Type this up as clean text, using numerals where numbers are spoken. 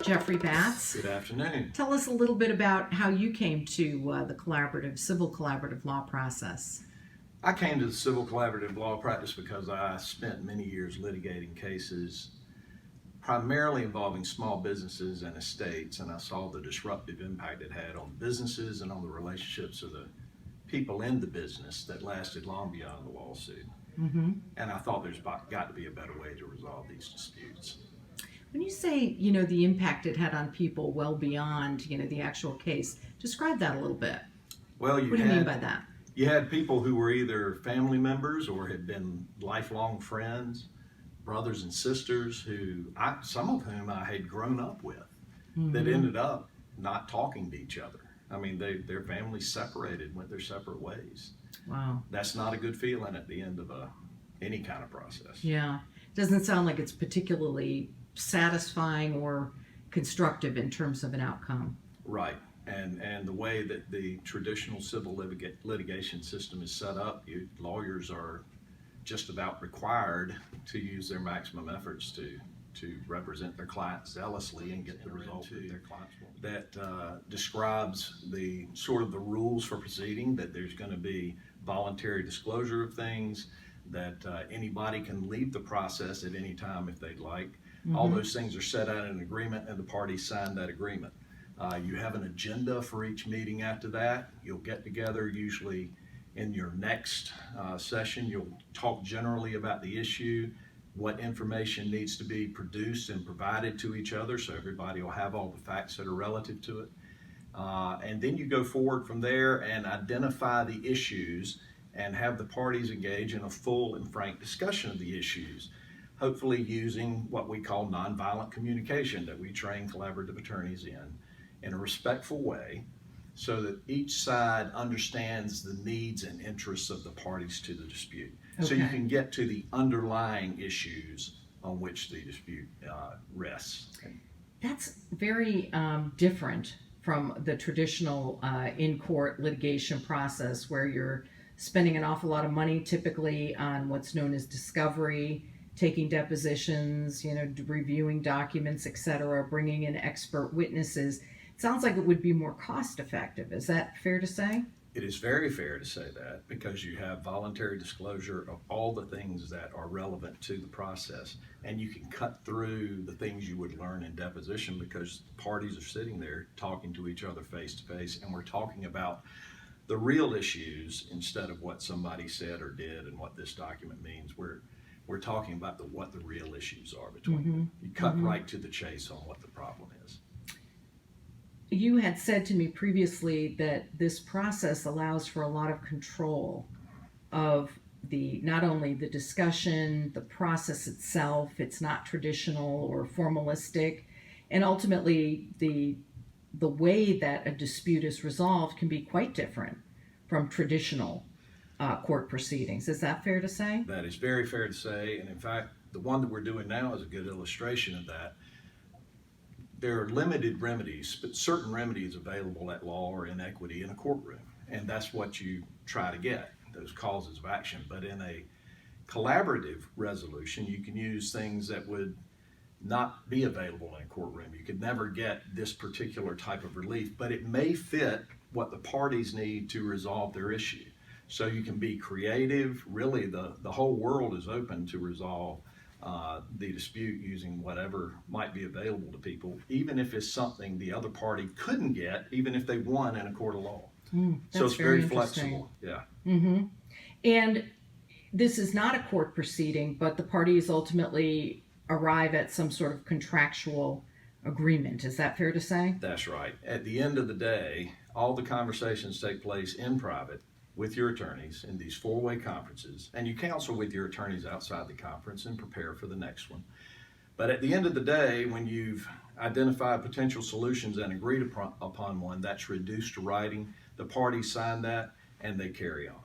Jeffrey Batts. Good afternoon. Tell us a little bit about how you came to the civil collaborative law process. I came to the civil collaborative law practice because I spent many years litigating cases primarily involving small businesses and estates, and I saw the disruptive impact it had on the businesses and on the relationships of the people in the business that lasted long beyond the lawsuit. Mm-hmm. And I thought there's got to be a better way to resolve these disputes. When you say, the impact it had on people well beyond, the actual case, describe that a little bit. Well, What do you mean by that? You had people who were either family members or had been lifelong friends, brothers and sisters some of whom I had grown up with, that ended up not talking to each other. I mean, their families separated, went their separate ways. Wow. That's not a good feeling at the end of any kind of process. Yeah. Doesn't sound like it's particularly satisfying or constructive in terms of an outcome. Right. And the way that the traditional civil litigation system is set up, lawyers are just about required to use their maximum efforts to represent their clients zealously and get the result that their clients want. That describes the sort of the rules for proceeding, that there's going to be voluntary disclosure of things, that anybody can leave the process at any time if they'd like. All those things are set out in an agreement, and the parties sign that agreement. You have an agenda for each meeting after that. You'll get together, usually in your next session. You'll talk generally about the issue, what information needs to be produced and provided to each other, so everybody will have all the facts that are relative to it. And then you go forward from there and identify the issues and have the parties engage in a full and frank discussion of the issues, hopefully using what we call nonviolent communication that we train collaborative attorneys in a respectful way, so that each side understands the needs and interests of the parties to the dispute. Okay. So you can get to the underlying issues on which the dispute rests. That's very different from the traditional in-court litigation process, where you're spending an awful lot of money typically on what's known as discovery, taking depositions, reviewing documents, etc., bringing in expert witnesses. It sounds like it would be more cost effective. Is that fair to say? It is very fair to say that, because you have voluntary disclosure of all the things that are relevant to the process, and you can cut through the things you would learn in deposition, because parties are sitting there talking to each other face to face, and we're talking about the real issues instead of what somebody said or did and what this document means. We're talking about what the real issues are between them. You cut right to the chase on what the problem is. You had said to me previously that this process allows for a lot of control of not only the discussion, the process itself. It's not traditional or formalistic, and ultimately the way that a dispute is resolved can be quite different from traditional court proceedings. Is that fair to say? That is very fair to say, and in fact, the one that we're doing now is a good illustration of that. There are limited remedies, but certain remedies available at law or in equity in a courtroom, and that's what you try to get, those causes of action. But in a collaborative resolution, you can use things that would not be available in a courtroom. You could never get this particular type of relief, but it may fit what the parties need to resolve their issue. So you can be creative. Really, the whole world is open to resolve the dispute using whatever might be available to people, even if it's something the other party couldn't get, even if they won in a court of law. So it's very flexible. Yeah. And this is not a court proceeding, but the parties ultimately arrive at some sort of contractual agreement. Is that fair to say? That's right. At the end of the day, all the conversations take place in private with your attorneys in these four-way conferences, and you counsel with your attorneys outside the conference and prepare for the next one. But at the end of the day, when you've identified potential solutions and agreed upon one, that's reduced to writing. The parties sign that and they carry on.